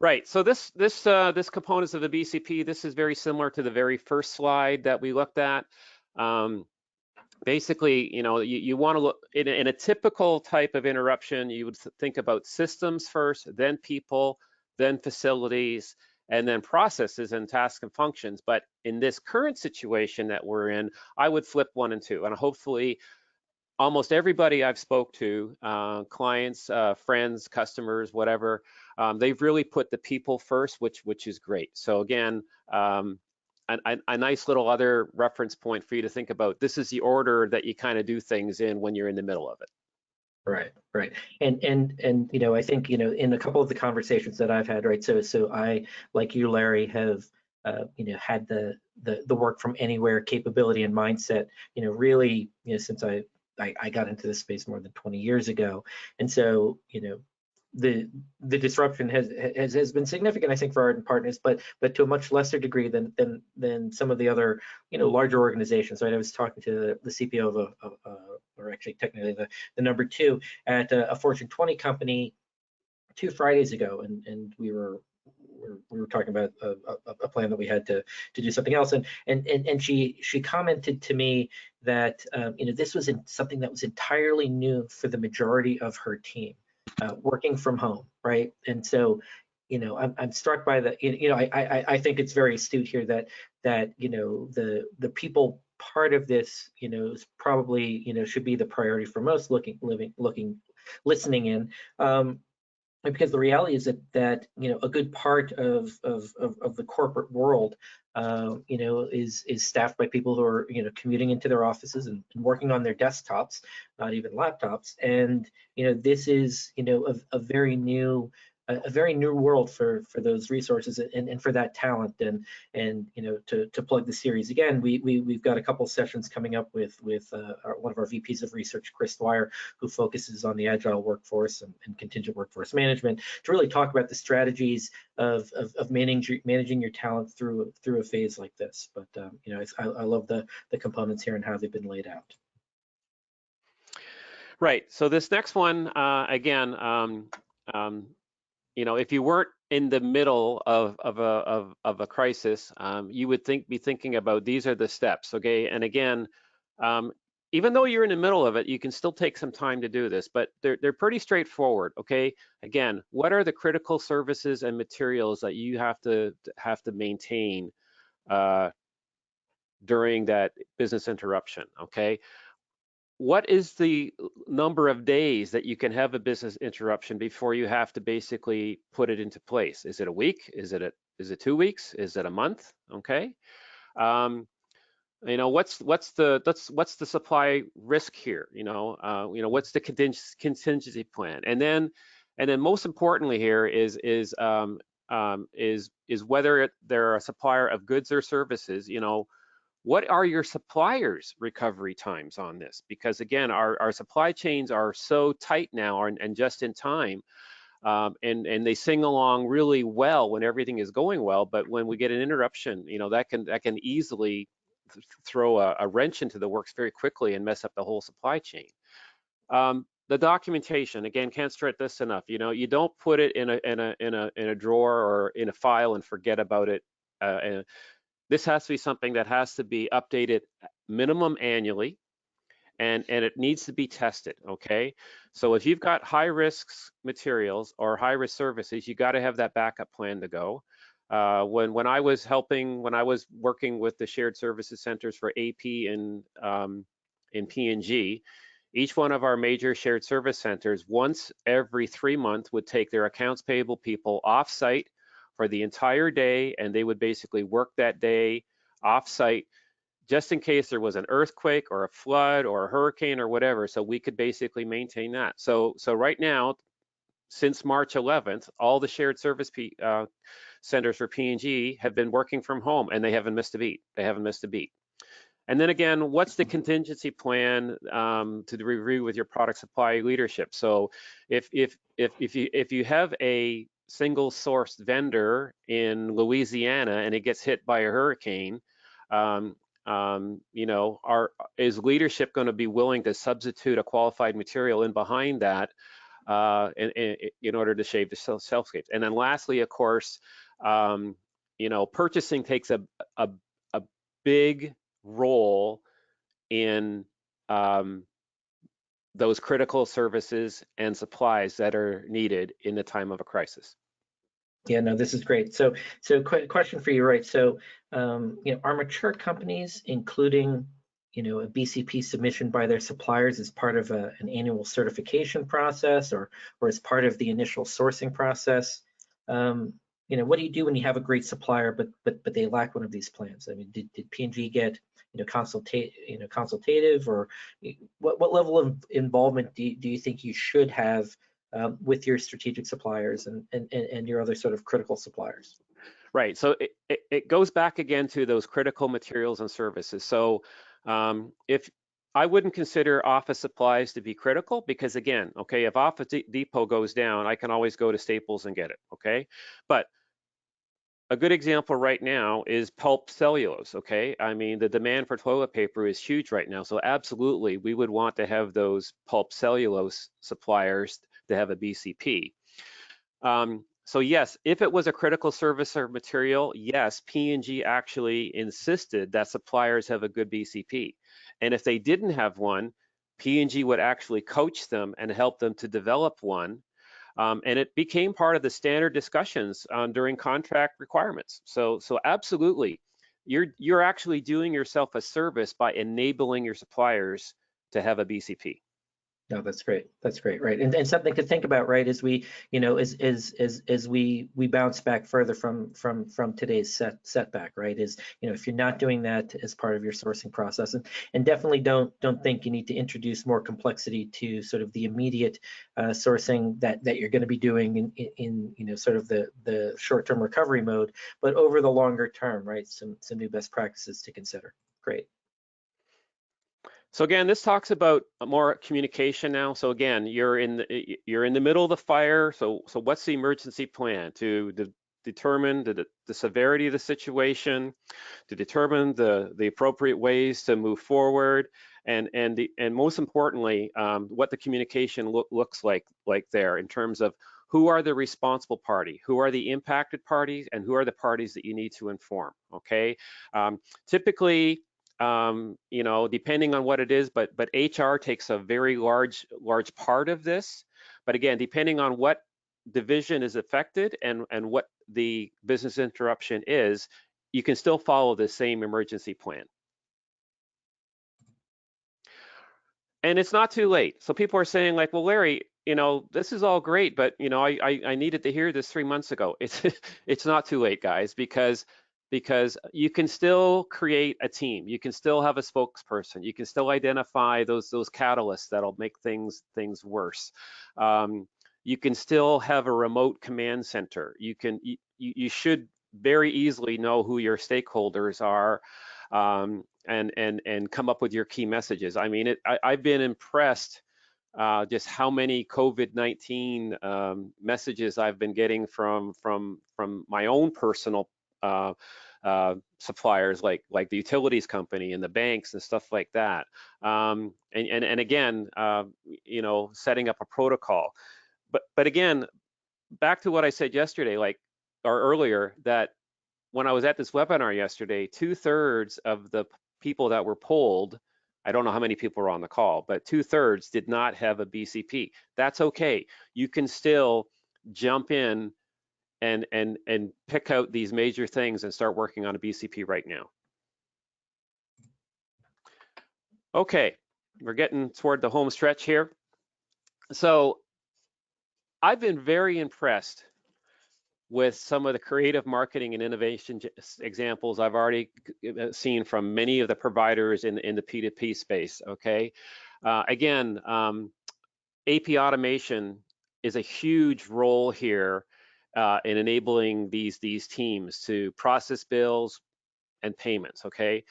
Right. So this components of the BCP, this is very similar to the very first slide that we looked at. Basically, you want to look in a typical type of interruption. You would think about systems first, then people, then facilities, and then processes and tasks and functions. But in this current situation that we're in, I would flip 1 and 2, and hopefully almost everybody I've spoke to, clients, friends, customers, whatever, they've really put the people first, which is great. So again, a nice little other reference point for you to think about. This is the order that you kind of do things in when you're in the middle of it. Right. And I think in a couple of the conversations that I've had, right. So I, like you, Larry, have had the work from anywhere capability and mindset, really, since I got into this space more than 20 years ago. And so, the disruption has been significant, I think, for Ardent partners, but to a much lesser degree than some of the other, larger organizations. Right? I was talking to the CPO or actually technically the number 2 at a Fortune 20 company 2 Fridays ago, and we were talking about a plan that we had to do something else, and she commented to me that this was something that was entirely new for the majority of her team, working from home, right? And so I'm struck by that. I think it's very astute here that the people part of this is probably should be the priority for most listening in. Because the reality is that a good part of the corporate world is staffed by people who are commuting into their offices and working on their desktops, not even laptops, and this is a very new world for those resources and for that talent. And to plug the series again, we've got a couple sessions coming up with one of our VPs of research, Chris Dwyer, who focuses on the agile workforce and contingent workforce management, to really talk about the strategies of managing your talent through a phase like this. But I love the components here and how they've been laid out. Right. So this next one, again, if you weren't in the middle of a crisis, you would be thinking about these are the steps, okay? And again, even though you're in the middle of it, you can still take some time to do this, but they're pretty straightforward, okay? Again, what are the critical services and materials that you have to maintain during that business interruption, okay? What is the number of days that you can have a business interruption before you have to basically put it into place? Is it a week? Is it 2 weeks? Is it a month? Okay. You know, what's the supply risk here? You know, what's the contingency plan? And then most importantly here is whether they're a supplier of goods or services. You know, what are your suppliers' recovery times on this? Because again, our supply chains are so tight now and just in time, and they sing along really well when everything is going well. But when we get an interruption, you know, that can easily throw a wrench into the works very quickly and mess up the whole supply chain. The documentation, again, can't stress this enough. You know, you don't put it in a drawer or in a file and forget about it. This has to be something that has to be updated minimum annually, and it needs to be tested, okay? So if you've got high risks materials or high risk services, you got to have that backup plan to go. When I was working with the shared services centers for AP in P&G, each one of our major shared service centers once every 3 months would take their accounts payable people off-site for the entire day, and they would basically work that day off-site just in case there was an earthquake or a flood or a hurricane or whatever, so we could basically maintain that. So right now, since March 11th, all the shared service centers for P&G have been working from home, and they haven't missed a beat. And then again, what's the contingency plan to review with your product supply leadership? So if you have a single sourced vendor in Louisiana and it gets hit by a hurricane, you know, is leadership going to be willing to substitute a qualified material in behind that in order to shave the shelfscapes? And then lastly, of course, you know, purchasing takes a big role in those critical services and supplies that are needed in the time of a crisis. Yeah, no, this is great. So question for you, right? So, you know, are mature companies including, you know, a BCP submission by their suppliers as part of an annual certification process or as part of the initial sourcing process? You know, what do you do when you have a great supplier, but they lack one of these plans? I mean, did P&G get, you know, consultative, or what level of involvement do you think you should have with your strategic suppliers and your other sort of critical suppliers? Right. So it goes back again to those critical materials and services. So if I wouldn't consider office supplies to be critical, because again, okay, if Office Depot goes down, I can always go to Staples and get it, okay? But a good example right now is pulp cellulose, okay? I mean, the demand for toilet paper is huge right now, so absolutely, we would want to have those pulp cellulose suppliers to have a BCP. So yes, if it was a critical service or material, yes, P&G actually insisted that suppliers have a good BCP. And if they didn't have one, P&G would actually coach them and help them to develop one. And it became part of the standard discussions during contract requirements. So absolutely, you're actually doing yourself a service by enabling your suppliers to have a BCP. No, that's great. That's great, right? And something to think about, right? As we, you know, as we bounce back further from today's setback, right? Is, you know, if you're not doing that as part of your sourcing process, and definitely don't think you need to introduce more complexity to sort of the immediate sourcing that you're going to be doing in you know, sort of the short-term recovery mode, but over the longer term, right? Some new best practices to consider. Great. So again, this talks about more communication now. So again, you're in the middle of the fire. So what's the emergency plan to determine the severity of the situation, to determine the appropriate ways to move forward, and most importantly, what the communication looks like there in terms of who are the responsible party, who are the impacted parties, and who are the parties that you need to inform. Okay, typically, you know, depending on what it is, but HR takes a very large part of this. But again, depending on what division is affected and what the business interruption is, you can still follow the same emergency plan. And it's not too late. So people are saying like, well, Larry, you know, this is all great, but you know, I needed to hear this 3 months ago. It's not too late, guys, because you can still create a team. You can still have a spokesperson. You can still identify those catalysts that'll make things worse. You can still have a remote command center. You should very easily know who your stakeholders are. And come up with your key messages. I mean, I've been impressed just how many COVID-19 messages I've been getting from my own personal suppliers, like the utilities company and the banks and stuff like that. And again, you know, setting up a protocol. But again, back to what I said yesterday, or earlier, that when I was at this webinar yesterday, 2/3 of the people that were polled, I don't know how many people were on the call, but 2/3 did not have a BCP. That's okay. You can still jump in and pick out these major things and start working on a BCP right now. Okay, we're getting toward the home stretch here. So I've been very impressed with some of the creative marketing and innovation examples I've already seen from many of the providers in the P2P space, okay? Again, AP automation is a huge role here in enabling these teams to process bills and payments, okay?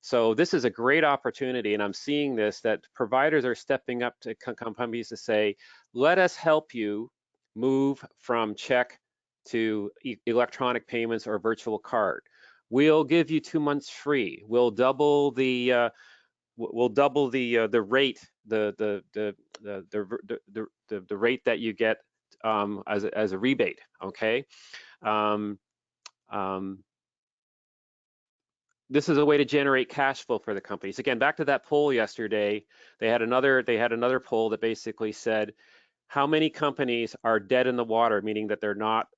So this is a great opportunity, and I'm seeing this, that providers are stepping up to companies to say, let us help you move from check to electronic payments or virtual card. We'll give you 2 months free. We'll double the rate, the rate that you get as a rebate. Okay. This is a way to generate cash flow for the companies. Again, back to that poll yesterday, they had another poll that basically said, how many companies are dead in the water, meaning that they're not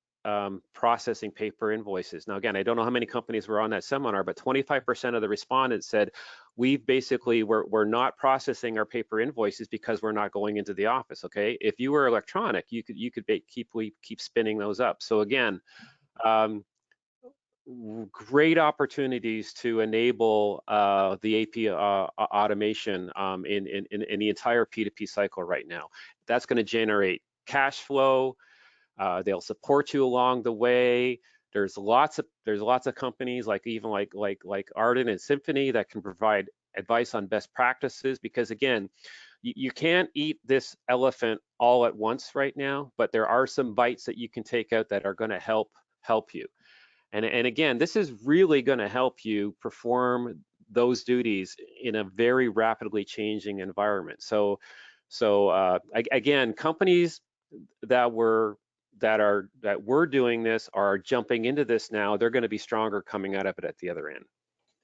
processing paper invoices. Now, again, I don't know how many companies were on that seminar, but 25% of the respondents said, we're not processing our paper invoices because we're not going into the office, okay? If you were electronic, you could keep spinning those up. So again, great opportunities to enable the AP automation in the entire P2P cycle right now. That's going to generate cash flow. They'll support you along the way. There's lots of companies like Ardent and Symphony that can provide advice on best practices, because again, you can't eat this elephant all at once right now, but there are some bites that you can take out that are going to help you. And again, this is really going to help you perform those duties in a very rapidly changing environment. So again, companies that were doing this are jumping into this now. They're going to be stronger coming out of it at the other end.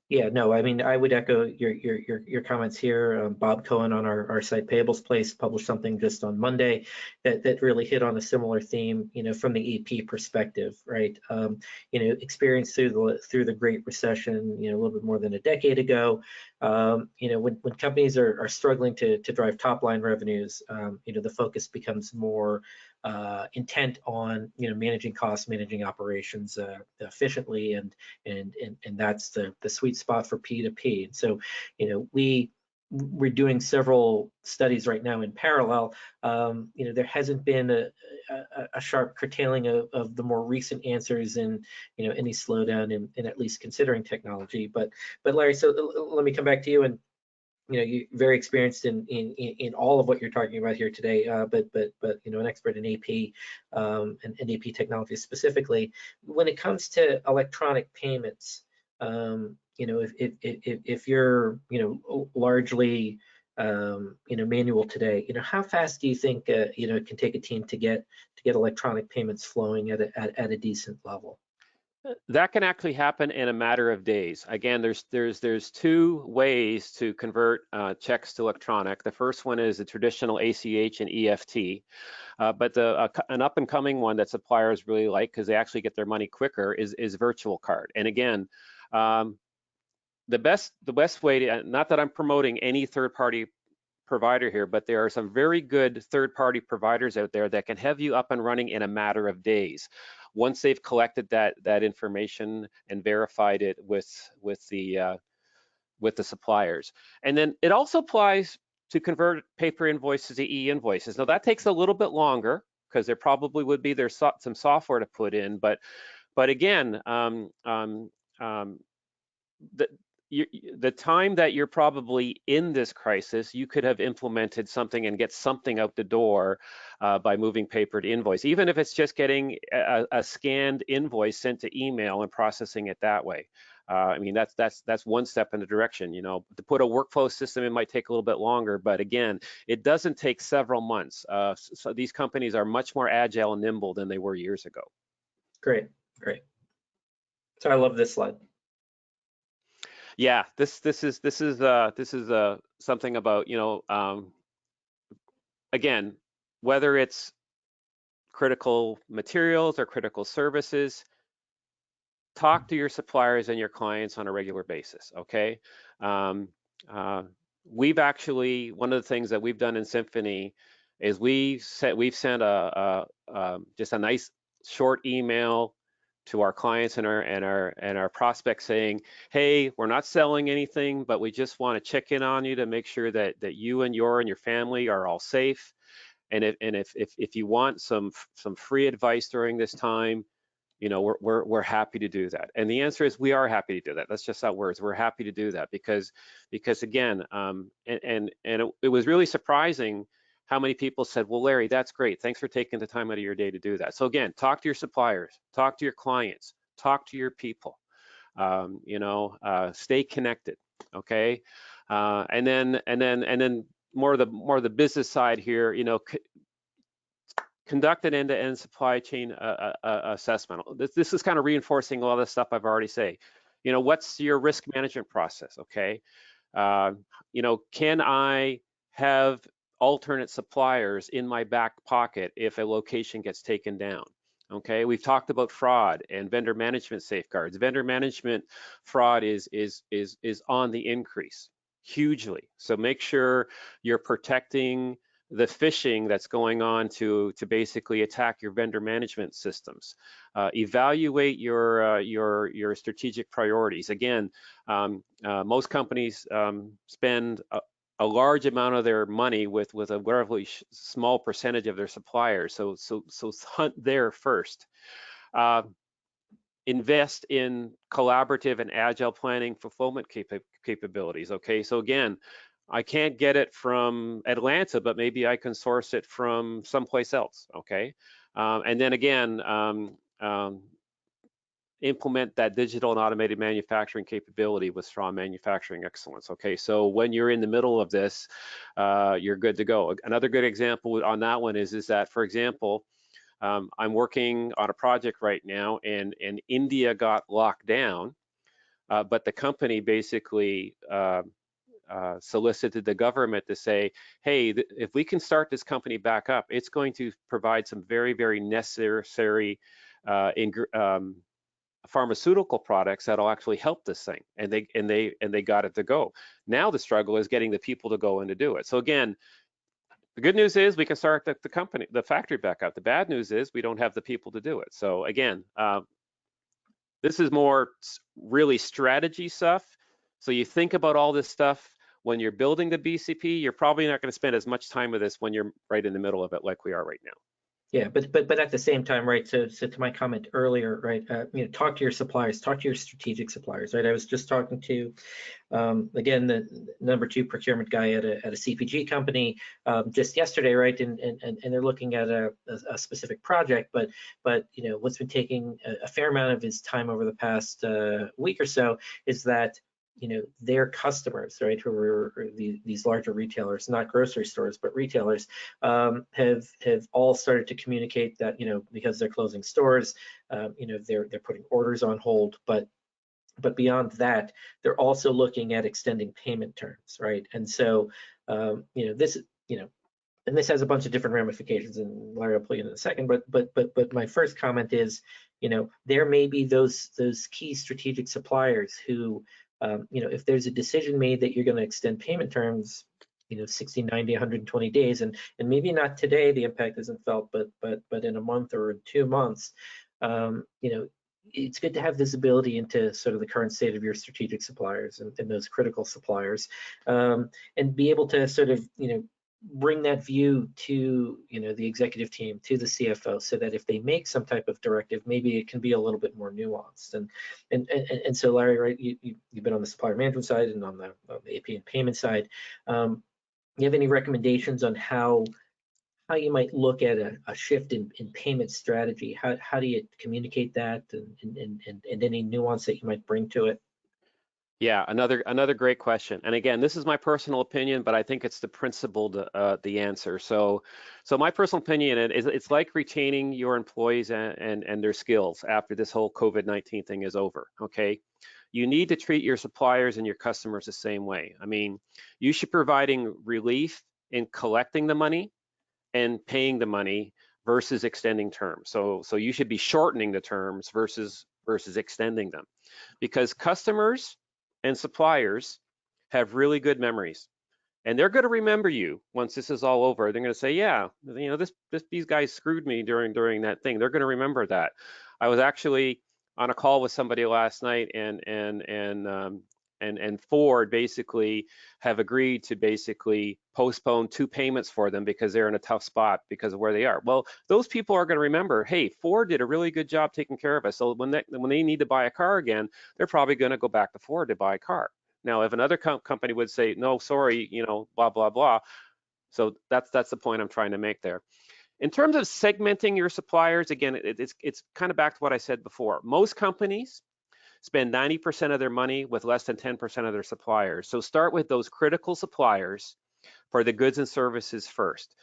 Yeah, no, I mean, I would echo your comments here. Bob Cohen on our site Payables Place published something just on Monday that really hit on a similar theme, you know, from the AP perspective, right? You know, experience through the Great Recession, you know, a little bit more than a decade ago. You know, when companies are struggling to drive top line revenues, you know, the focus becomes more intent on, you know, managing costs, managing operations efficiently, and that's the sweet spot for P2P. And so, you know, we're doing several studies right now in parallel. You know, there hasn't been a sharp curtailing of the more recent answers in, you know, any slowdown in at least considering technology. But Larry, so let me come back to you, and you know, you're very experienced in all of what you're talking about here today, but you know, an expert in AP and AP technology specifically. When it comes to electronic payments, you know, if you're, you know, largely you know, manual today, you know, how fast do you think you know, it can take a team to get electronic payments flowing at a decent level? That can actually happen in a matter of days. Again, there's two ways to convert checks to electronic. The first one is the traditional ACH and EFT, but an up and coming one that suppliers really like because they actually get their money quicker is virtual card. And again, the best way to, not that I'm promoting any third party provider here, but there are some very good third-party providers out there that can have you up and running in a matter of days once they've collected that information and verified it with the suppliers. And then it also applies to convert paper invoices to e-invoices. Now that takes a little bit longer because there probably would be some software to put in, but again, the time that you're probably in this crisis, you could have implemented something and get something out the door by moving paper to invoice, even if it's just getting a scanned invoice sent to email and processing it that way. I mean, that's one step in the direction. You know, to put a workflow system, it might take a little bit longer, but again, it doesn't take several months. So these companies are much more agile and nimble than they were years ago. Great. So I love this slide. Yeah, this is something about, you know, again, whether it's critical materials or critical services, talk to your suppliers and your clients on a regular basis. Okay, we've actually, one of the things that we've done in Symphony is we've sent just a nice short email to our clients and our prospects saying, hey, we're not selling anything, but we just want to check in on you to make sure that you and your family are all safe. And if you want some free advice during this time, you know, we're happy to do that. And the answer is we are happy to do that. That's just not words. We're happy to do that because again, it was really surprising how many people said, well, Larry, that's great. Thanks for taking the time out of your day to do that. So again, talk to your suppliers, talk to your clients, talk to your people, you know, stay connected, okay? And then more of the business side here, you know, conduct an end-to-end supply chain assessment. This is kind of reinforcing a lot of the stuff I've already said. You know, what's your risk management process, okay? You know, can I have alternate suppliers in my back pocket if a location gets taken down? Okay, we've talked about fraud and vendor management safeguards. Vendor management fraud is on the increase hugely. So make sure you're protecting the phishing that's going on to basically attack your vendor management systems. Evaluate your strategic priorities. Again, most companies spend a large amount of their money with a relatively small percentage of their suppliers. So hunt there first. Invest in collaborative and agile planning fulfillment capabilities. Okay, so again, I can't get it from Atlanta, but maybe I can source it from someplace else, okay? And then again, implement that digital and automated manufacturing capability with strong manufacturing excellence, okay? So when you're in the middle of this, you're good to go. Another good example on that one is that, for example, I'm working on a project right now and India got locked down, but the company basically solicited the government to say, hey, if we can start this company back up, it's going to provide some very, very necessary pharmaceutical products that'll actually help this thing. And they got it to go. Now the struggle is getting the people to go and to do it. So again, the good news is we can start the factory back up. The bad news is we don't have the people to do it. So again, this is more really strategy stuff. So you think about all this stuff when you're building the BCP, you're probably not going to spend as much time with this when you're right in the middle of it like we are right now. Yeah, but at the same time, right? So to my comment earlier, right? You know, talk to your suppliers, talk to your strategic suppliers, right? I was just talking to, again, the number 2 procurement guy at a CPG company just yesterday, right? And they're looking at a specific project, but you know, what's been taking a fair amount of his time over the past week or so is that their customers, right, who are these larger retailers, not grocery stores, but retailers, have all started to communicate that, because they're closing stores, they're putting orders on hold, but beyond that, they're also looking at extending payment terms, right? And so, this, and this has a bunch of different ramifications, and Larry will pull you in a second. But my first comment is, there may be those key strategic suppliers who, if there's a decision made that you're going to extend payment terms, 60, 90, 120 days, and maybe not today, the impact isn't felt, but in a month or in 2 months, it's good to have visibility into sort of the current state of your strategic suppliers and those critical suppliers, and be able to sort of, bring that view to, the executive team, to the CFO, so that if they make some type of directive, maybe it can be a little bit more nuanced. And so, Larry, right, you've been on the supplier management side and on the AP and payment side. You have any recommendations on how you might look at a shift in payment strategy? How do you communicate that, and any nuance that you might bring to it? Yeah, another great question. And again, this is my personal opinion, but I think it's the principled the answer. So my personal opinion is it's like retaining your employees and their skills after this whole COVID-19 thing is over. Okay, you need to treat your suppliers and your customers the same way. I mean, you should be providing relief in collecting the money and paying the money versus extending terms. So you should be shortening the terms versus extending them, because customers and suppliers have really good memories, and they're going to remember you once this is all over. They're going to say, yeah, these guys screwed me during that thing. They're going to remember that. I was actually on a call with somebody last night, and Ford basically have agreed to basically postpone 2 payments for them because they're in a tough spot because of where they are. Well, those people are going to remember, hey, Ford did a really good job taking care of us. So when they need to buy a car again, they're probably going to go back to Ford to buy a car. Now, if another company would say, no, sorry, blah, blah, blah. So that's the point I'm trying to make there. In terms of segmenting your suppliers, again, it's kind of back to what I said before. Most companies spend 90% of their money with less than 10% of their suppliers. So start with those critical suppliers for the goods and services first.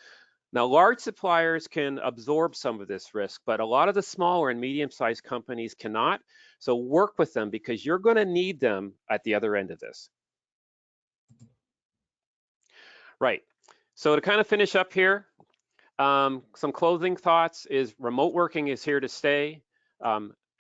Now, large suppliers can absorb some of this risk, but a lot of the smaller and medium-sized companies cannot. So work with them, because you're going to need them at the other end of this. Right. So to kind of finish up here, some closing thoughts is remote working is here to stay.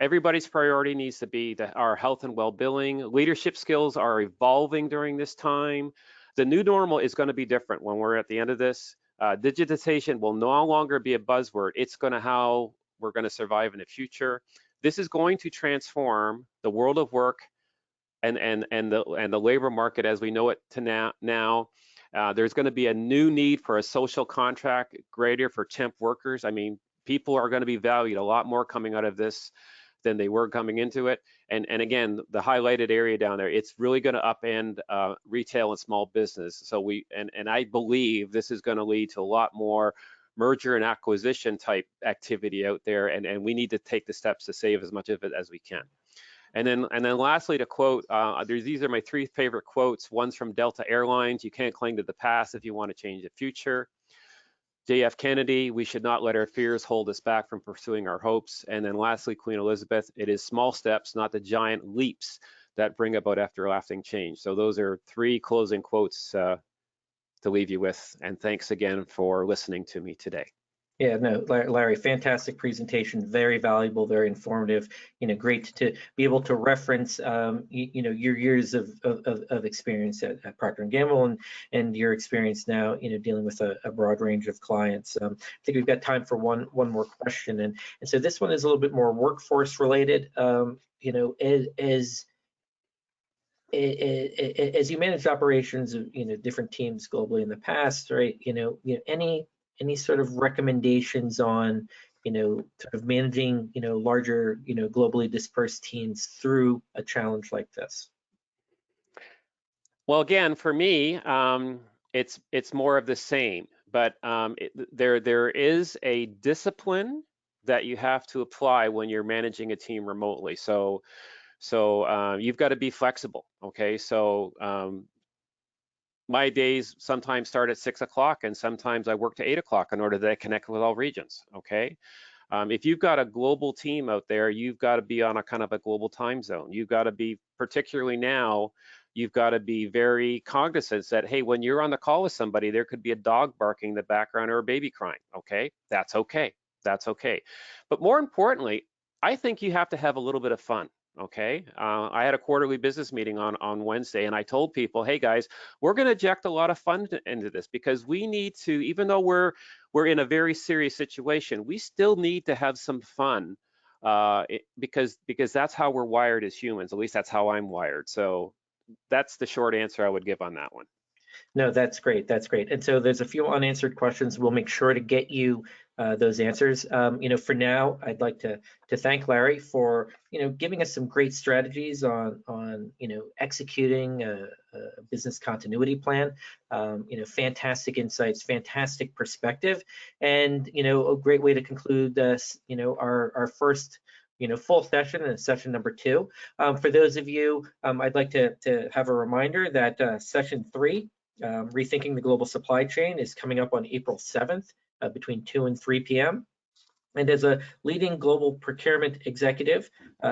Everybody's priority needs to be our health and well-being. Leadership skills are evolving during this time. The new normal is going to be different when we're at the end of this. Digitization will no longer be a buzzword. It's going to how we're going to survive in the future. This is going to transform the world of work and the labor market as we know it to now. There's going to be a new need for a social contract greater for temp workers. I mean, people are going to be valued a lot more coming out of this than they were coming into it. And again, the highlighted area down there, it's really going to upend retail and small business. So I believe this is going to lead to a lot more merger and acquisition type activity out there, and we need to take the steps to save as much of it as we can. And then lastly, to quote, these are my 3 favorite quotes. One's from Delta Airlines: "You can't cling to the past if you want to change the future." J.F. Kennedy: "We should not let our fears hold us back from pursuing our hopes." And then lastly, Queen Elizabeth: "It is small steps, not the giant leaps, that bring about everlasting change." So those are 3 closing quotes to leave you with. And thanks again for listening to me today. Yeah, no, Larry, fantastic presentation, very valuable, very informative. Great to be able to reference, your years of experience at Procter & Gamble and your experience now, dealing with a broad range of clients. I think we've got time for one more question, and so this one is a little bit more workforce related. As you manage operations of different teams globally in the past, right? Any sort of recommendations on sort of managing larger globally dispersed teams through a challenge like this? Well, again, for me, it's more of the same, but there is a discipline that you have to apply when you're managing a team remotely. So So you've got to be flexible, okay? So my days sometimes start at 6 o'clock and sometimes I work to 8 o'clock in order that I connect with all regions, okay? If you've got a global team out there, you've got to be on a kind of a global time zone. You've got to be, particularly now, you've got to be very cognizant that, hey, when you're on the call with somebody, there could be a dog barking in the background or a baby crying, okay? That's okay, that's okay. But more importantly, I think you have to have a little bit of fun. Okay, I had a quarterly business meeting on Wednesday, and I told people, hey guys, we're going to inject a lot of fun into this because we need to, even though we're in a very serious situation, we still need to have some fun because that's how we're wired as humans. At least that's how I'm wired. So that's the short answer I would give on that one. No, that's great. That's great. And so there's a few unanswered questions. We'll make sure to get you those answers. For now, I'd like to thank Larry for giving us some great strategies on executing a business continuity plan. Fantastic insights, fantastic perspective, and a great way to conclude this. Our first full session and session number 2. For those of you, I'd like to have a reminder that session 3. Rethinking the Global Supply Chain is coming up on April 7th between 2 and 3 p.m. And as a leading global procurement executive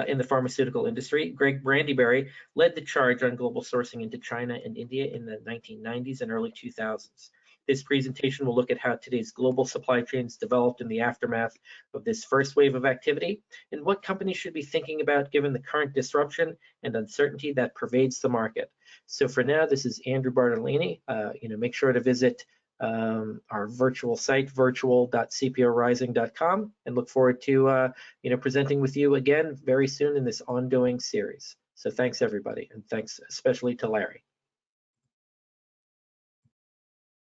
in the pharmaceutical industry, Greg Brandyberry led the charge on global sourcing into China and India in the 1990s and early 2000s. This presentation will look at how today's global supply chains developed in the aftermath of this first wave of activity and what companies should be thinking about given the current disruption and uncertainty that pervades the market. So for now, this is Andrew Bartolini. Make sure to visit our virtual site, virtual.cporising.com, and look forward to presenting with you again very soon in this ongoing series. So thanks everybody, and thanks especially to Larry.